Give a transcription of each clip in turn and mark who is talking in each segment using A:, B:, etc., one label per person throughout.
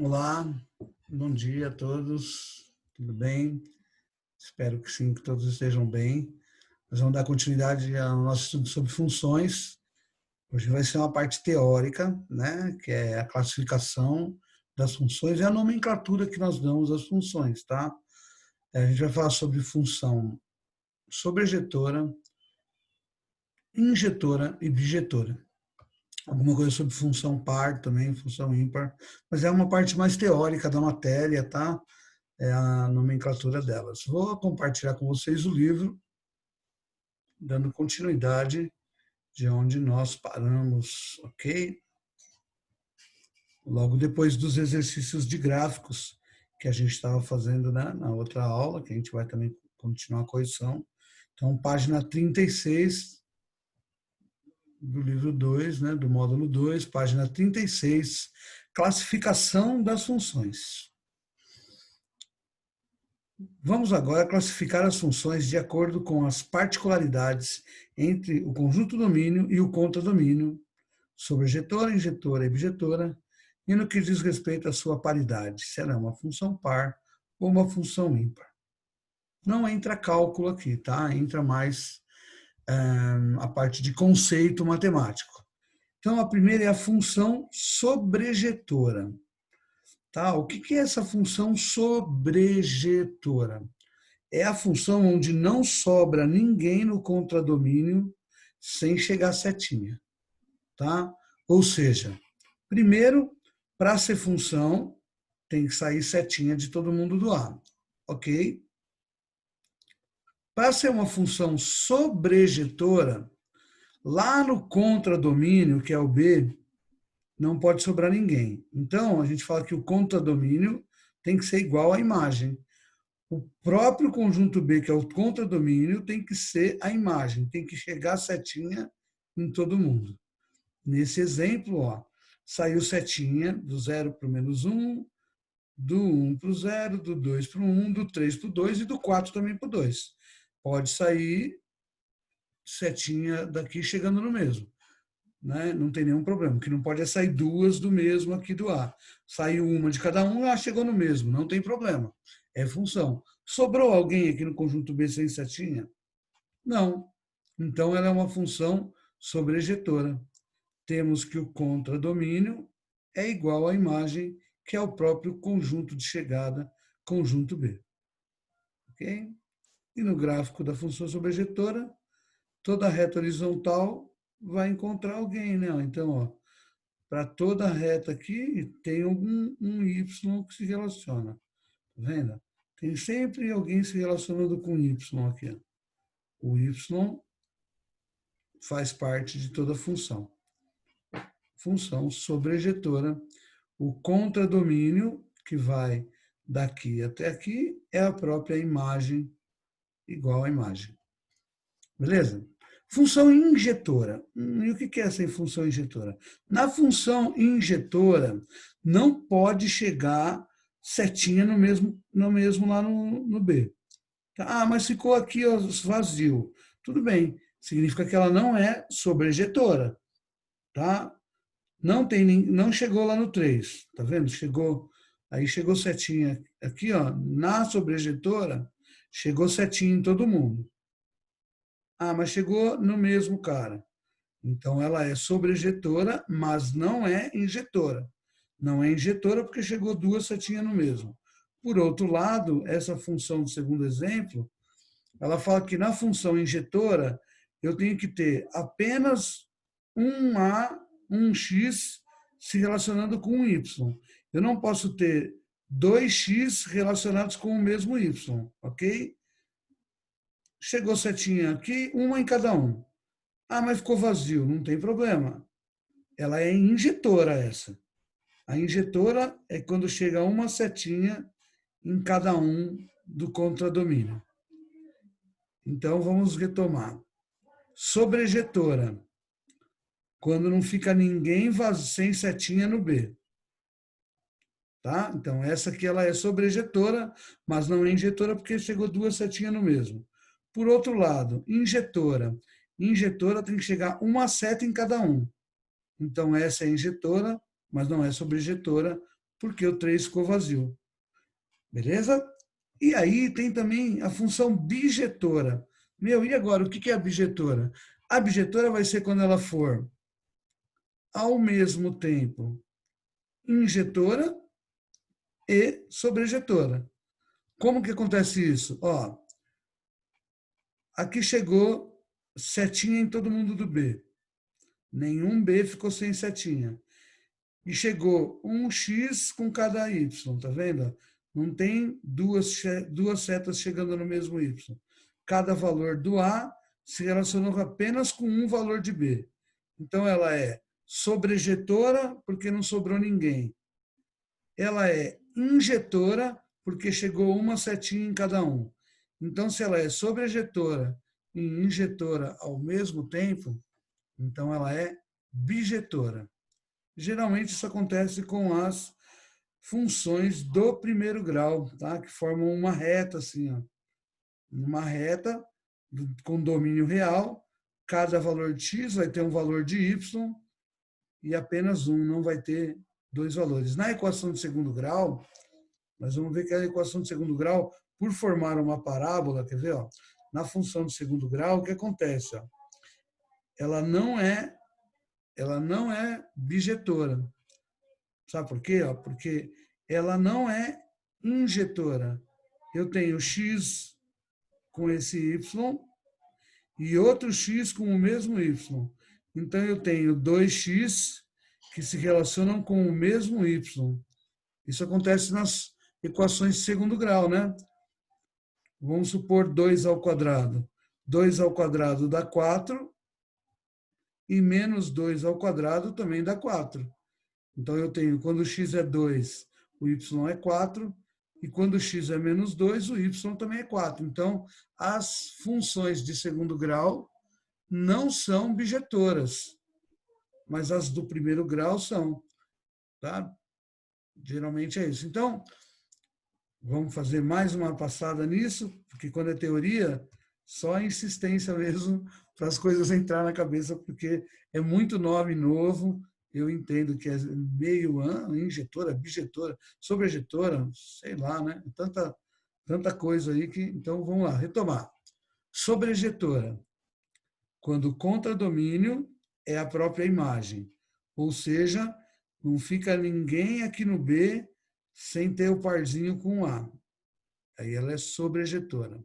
A: Olá, bom dia a todos, tudo bem? Espero que sim, que todos estejam bem. Nós vamos dar continuidade ao nosso estudo sobre funções. Hoje vai ser uma parte teórica, né, que é a classificação das funções e a nomenclatura que nós damos às funções, tá? A gente vai falar sobre função sobrejetora, injetora e bijetora. Alguma coisa sobre função par também, função ímpar, mas é uma parte mais teórica da matéria, tá? É a nomenclatura delas. Vou compartilhar com vocês o livro, dando continuidade de onde nós paramos, ok? Logo depois dos exercícios de gráficos que a gente estava fazendo, né, na outra aula, que a gente vai também continuar a correção. Então, página 36 do livro 2, né, do módulo 2, página 36, classificação das funções. Vamos agora classificar as funções de acordo com as particularidades entre o conjunto domínio e o contradomínio, sobrejetora, injetora e bijetora, e no que diz respeito à sua paridade, se ela é uma função par ou uma função ímpar. Não entra cálculo aqui, tá? Entra mais a parte de conceito matemático. Então, a primeira é a função sobrejetora. Tá? O que é essa função sobrejetora? É a função onde não sobra ninguém no contradomínio sem chegar a setinha, tá? Ou seja, primeiro, para ser função, tem que sair setinha de todo mundo do A, ok? Para ser uma função sobrejetora, lá no contradomínio, que é o B, não pode sobrar ninguém. Então, a gente fala que o contradomínio tem que ser igual à imagem. O próprio conjunto B, que é o contradomínio, tem que ser a imagem, tem que chegar a setinha em todo mundo. Nesse exemplo, ó, saiu setinha do 0 para o -1, do 1 para o 0, do 2 para o 1, do 3 para o 2 e do 4 também para o 2. Pode sair setinha daqui chegando no mesmo. Né? Não tem nenhum problema. O que não pode é sair duas do mesmo aqui do A. Saiu uma de cada um, chegou no mesmo. Não tem problema. É função. Sobrou alguém aqui no conjunto B sem setinha? Não. Então, ela é uma função sobrejetora. Temos que o contradomínio é igual à imagem, que é o próprio conjunto de chegada, conjunto B. Ok? E no gráfico da função sobrejetora, toda reta horizontal vai encontrar alguém, né? Então, ó, para toda reta aqui tem um y que se relaciona. Tá vendo? Tem sempre alguém se relacionando com y aqui. Ó. O y faz parte de toda função. Função sobrejetora. O contradomínio, que vai daqui até aqui, é a própria imagem igual à imagem. Beleza? Função injetora. E o que é essa função injetora? Na função injetora, não pode chegar setinha no mesmo lá no B. Ah, mas ficou aqui ó, vazio. Tudo bem, significa que ela não é sobrejetora. Tá? Não chegou lá no 3, tá vendo? Aí chegou setinha aqui, ó, na sobrejetora, chegou setinha em todo mundo. Ah, mas chegou no mesmo cara. Então, ela é sobrejetora, mas não é injetora. Não é injetora porque chegou duas setinhas no mesmo. Por outro lado, essa função do segundo exemplo, ela fala que na função injetora, eu tenho que ter apenas um A, um X se relacionando com um Y. Eu não posso ter dois X relacionados com o mesmo Y, ok? Chegou setinha aqui, uma em cada um. Ah, mas ficou vazio. Não tem problema. Ela é injetora essa. A injetora é quando chega uma setinha em cada um do contradomínio. Então, vamos retomar. Sobrejetora, quando não fica ninguém sem setinha no B. Tá? Então, essa aqui ela é sobrejetora, mas não é injetora porque chegou duas setinhas no mesmo. Por outro lado, injetora. Injetora tem que chegar uma seta em cada um. Então, essa é injetora, mas não é sobrejetora, porque o 3 ficou vazio. Beleza? E aí tem também a função bijetora. E agora, o que é a bijetora? A bijetora vai ser quando ela for, ao mesmo tempo, injetora e sobrejetora. Como que acontece isso? Ó, aqui chegou setinha em todo mundo do B. Nenhum B ficou sem setinha. E chegou um X com cada Y, tá vendo? Não tem duas setas chegando no mesmo Y. Cada valor do A se relacionou apenas com um valor de B. Então, ela é sobrejetora, porque não sobrou ninguém. Ela é injetora, porque chegou uma setinha em cada um. Então, se ela é sobrejetora e injetora ao mesmo tempo, então ela é bijetora. Geralmente isso acontece com as funções do primeiro grau, tá? Que formam uma reta assim, ó. Uma reta com domínio real, cada valor de x vai ter um valor de y e apenas um, não vai ter dois valores. Na equação de segundo grau, nós vamos ver que a equação de segundo grau, por formar uma parábola, quer ver? Ó, na função de segundo grau, o que acontece? Ó? Ela não é bijetora. Sabe por quê? Ó? Porque ela não é injetora. Eu tenho x com esse y e outro x com o mesmo y. Então, eu tenho 2x que se relacionam com o mesmo y. Isso acontece nas equações de segundo grau, né? Vamos supor 2 ao quadrado. 2 ao quadrado dá 4 e menos 2 ao quadrado também dá 4. Então, eu tenho, quando x é 2, o y é 4, e quando x é menos 2, o y também é 4. Então, as funções de segundo grau não são bijetoras, mas as do primeiro grau são. Tá? Geralmente é isso. Então, vamos fazer mais uma passada nisso, porque quando é teoria, só a insistência mesmo para as coisas entrar na cabeça, porque é muito nome novo. Eu entendo que é meio injetora, bijetora, sobrejetora, sei lá, né? Tanta coisa aí que. Então, vamos lá, retomar. Sobrejetora, quando o contradomínio é a própria imagem, ou seja, não fica ninguém aqui no B sem ter o parzinho com o A. Aí ela é sobrejetora.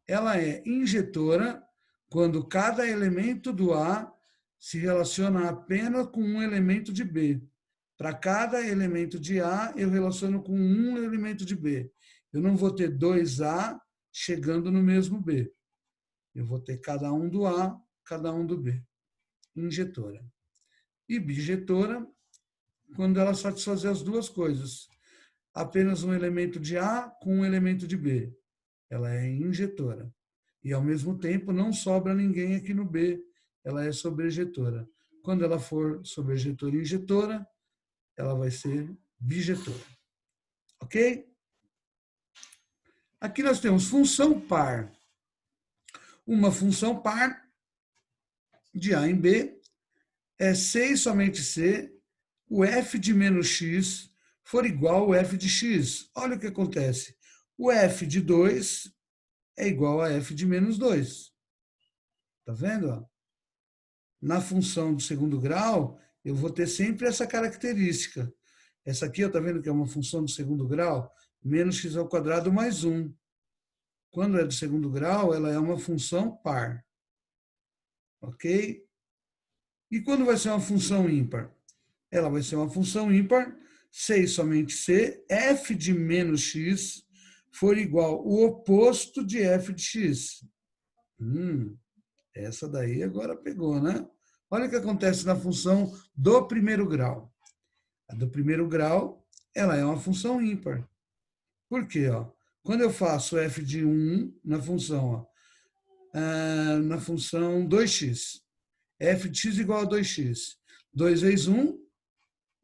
A: Ela é injetora quando cada elemento do A se relaciona apenas com um elemento de B. Para cada elemento de A, eu relaciono com um elemento de B. Eu não vou ter dois A chegando no mesmo B. Eu vou ter cada um do A, cada um do B. Injetora. E bijetora, quando ela satisfazer as duas coisas. Apenas um elemento de A com um elemento de B. Ela é injetora. E, ao mesmo tempo, não sobra ninguém aqui no B. Ela é sobrejetora. Quando ela for sobrejetora e injetora, ela vai ser bijetora. Ok? Aqui nós temos função par. Uma função par de A em B é C e somente C, o f de menos x for igual ao f de x. Olha o que acontece. O f de 2 é igual a f de menos 2. Está vendo? Na função do segundo grau, eu vou ter sempre essa característica. Essa aqui, está vendo que é uma função do segundo grau? Menos x ao quadrado mais 1. Quando é do segundo grau, ela é uma função par. Ok? E quando vai ser uma função ímpar? Ela vai ser uma função ímpar, C e somente C, f de menos x for igual o oposto de f de x. Essa daí agora pegou, né? Olha o que acontece na função do primeiro grau. A do primeiro grau, ela é uma função ímpar. Por quê? Ó? Quando eu faço f de 1 na função, na função 2x, f de x igual a 2x. 2 vezes 1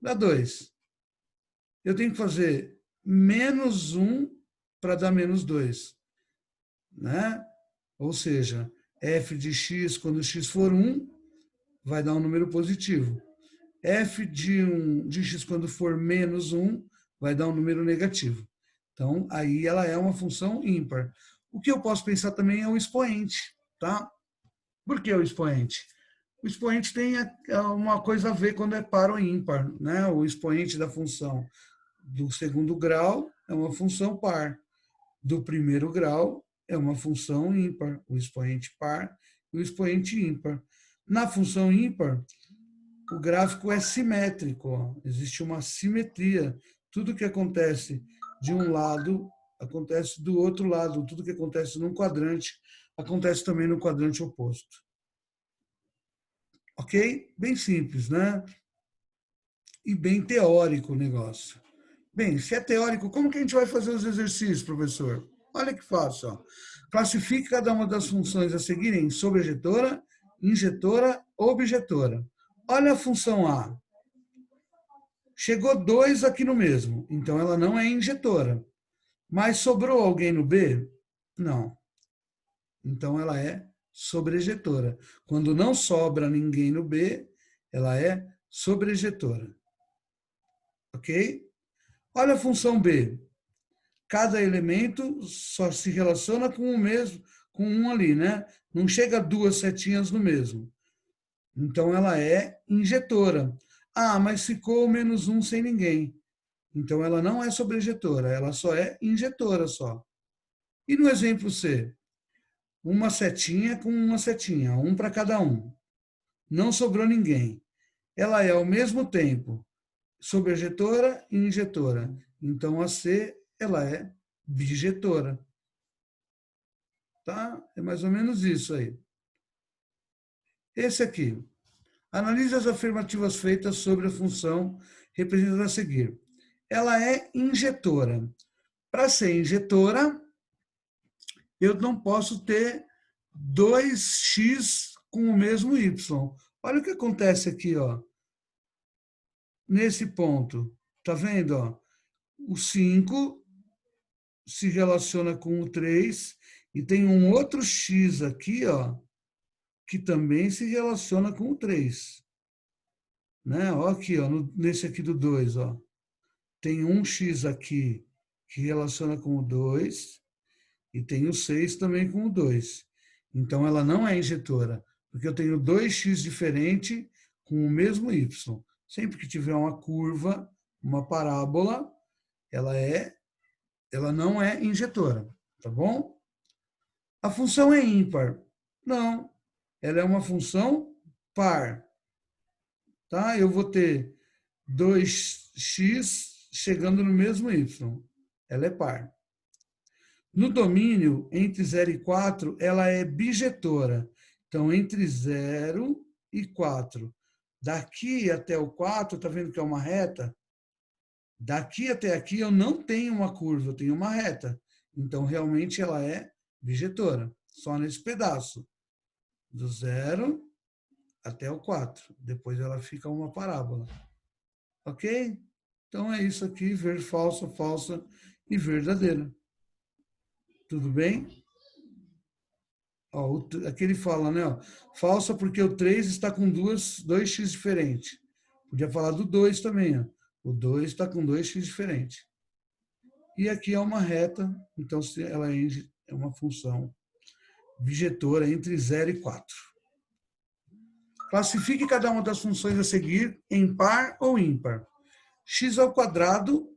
A: dá 2. Eu tenho que fazer menos 1 para dar menos 2. Né? Ou seja, f de x, quando x for 1, vai dar um número positivo. f de x quando for menos 1 vai dar um número negativo. Então, aí ela é uma função ímpar. O que eu posso pensar também é o expoente, tá? Por que o expoente? O expoente tem uma coisa a ver quando é par ou ímpar, né? O expoente da função do segundo grau é uma função par, do primeiro grau é uma função ímpar, o expoente par e o expoente ímpar. Na função ímpar, o gráfico é simétrico, ó. Existe uma simetria. Tudo que acontece de um lado acontece do outro lado. Tudo que acontece num quadrante acontece também no quadrante oposto. Ok? Bem simples, né? E bem teórico o negócio. Bem, se é teórico, como que a gente vai fazer os exercícios, professor? Olha que fácil. Ó. Classifique cada uma das funções a seguir em sobrejetora, injetora, objetora. Olha a função A. Chegou 2 aqui no mesmo, então ela não é injetora. Mas sobrou alguém no B? Não. Então ela é sobrejetora. Quando não sobra ninguém no B, ela é sobrejetora. Ok? Olha a função B. Cada elemento só se relaciona com o mesmo, com um ali, né? Não chega duas setinhas no mesmo. Então ela é injetora. Ah, mas ficou menos um sem ninguém. Então ela não é sobrejetora, ela só é injetora só. E no exemplo C, uma setinha com uma setinha, um para cada um. Não sobrou ninguém. Ela é ao mesmo tempo sobrejetora e injetora. Então a C, ela é bijetora. Tá? É mais ou menos isso aí. Esse aqui. Analise as afirmativas feitas sobre a função representada a seguir. Ela é injetora. Para ser injetora, eu não posso ter 2x com o mesmo y. Olha o que acontece aqui, ó. Nesse ponto. Tá vendo, ó? O 5 se relaciona com o 3 e tem um outro x aqui, ó, que também se relaciona com o 3. Né? Ó aqui, ó, nesse aqui do 2, ó. Tem um x aqui que relaciona com o 2 e tem o 6 também com o 2. Então, ela não é injetora, porque eu tenho 2x diferentes com o mesmo y. Sempre que tiver uma curva, uma parábola, ela não é injetora, tá bom? A função é ímpar. Não, ela é uma função par. Tá? Eu vou ter 2x chegando no mesmo y. Ela é par. No domínio, entre 0 e 4, ela é bijetora. Então, entre 0 e 4. Daqui até o 4, está vendo que é uma reta? Daqui até aqui eu não tenho uma curva, eu tenho uma reta. Então, realmente, ela é bijetora. Só nesse pedaço. Do 0 até o 4. Depois ela fica uma parábola. Ok? Então, é isso aqui, ver falsa, falsa e verdadeira. Tudo bem? Ó, aqui ele fala, né? Ó, falsa porque o 3 está com 2x diferentes. Podia falar do 2 também. Ó. O 2 está com 2x diferentes. E aqui é uma reta, então ela é uma função bijetora entre 0 e 4. Classifique cada uma das funções a seguir em par ou ímpar. X ao quadrado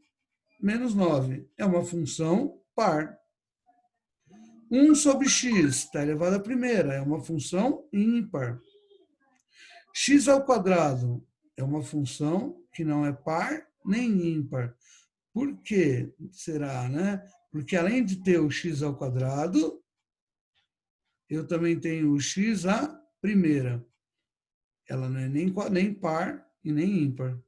A: menos 9 é uma função par. 1 sobre x está elevado à primeira, é uma função ímpar. X ao quadrado é uma função que não é par nem ímpar. Por que será, né? Porque além de ter o x ao quadrado, eu também tenho o x à primeira. Ela não é nem par e nem ímpar.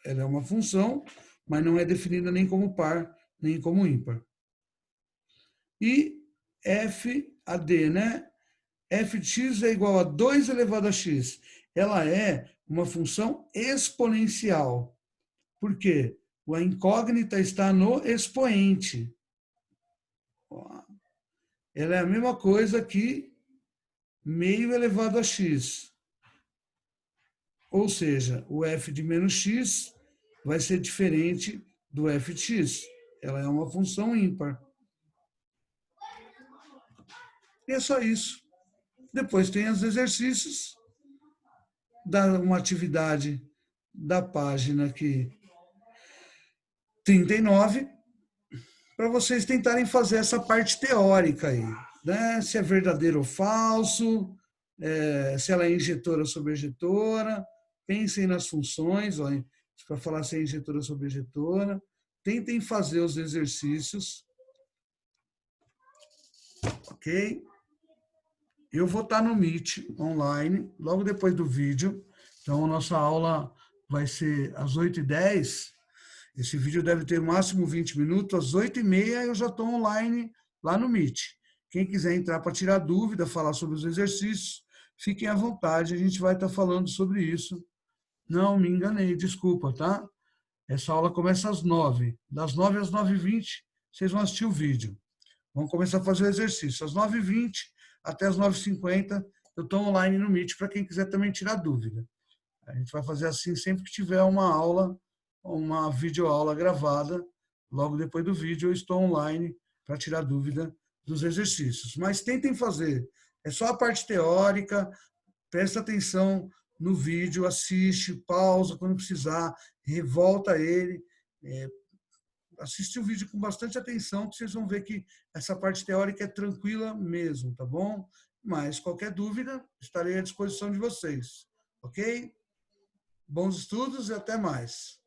A: Ela é uma função, mas não é definida nem como par, nem como ímpar. E f a d, né? f de x é igual a 2 elevado a x. Ela é uma função exponencial. Por quê? A incógnita está no expoente. Ela é a mesma coisa que meio elevado a x. Ou seja, o f de menos x vai ser diferente do f de x. Ela é uma função ímpar. E é só isso. Depois tem os exercícios, dá uma atividade da página aqui 39, para vocês tentarem fazer essa parte teórica aí, né? Se é verdadeiro ou falso, se ela é injetora ou sobrejetora, pensem nas funções, para falar se é injetora ou sobrejetora, tentem fazer os exercícios, ok? Eu vou estar no Meet online, logo depois do vídeo, então a nossa aula vai ser às 8h10. Esse vídeo deve ter máximo 20 minutos. Às 8h30 eu já estou online lá no Meet. Quem quiser entrar para tirar dúvida, falar sobre os exercícios, fiquem à vontade. A gente vai estar falando sobre isso. Não, me enganei, desculpa, tá? Essa aula começa às 9. Das 9 às 9h20, vocês vão assistir o vídeo. Vamos começar a fazer o exercício. Às 9h20 até às 9h50, eu estou online no Meet para quem quiser também tirar dúvida. A gente vai fazer assim sempre que tiver uma aula, uma videoaula gravada. Logo depois do vídeo, eu estou online para tirar dúvida dos exercícios. Mas tentem fazer. É só a parte teórica. Presta atenção no vídeo, assiste, pausa quando precisar, revolta ele. Assiste o vídeo com bastante atenção, que vocês vão ver que essa parte teórica é tranquila mesmo, tá bom? Mas qualquer dúvida, estarei à disposição de vocês, ok? Bons estudos e até mais.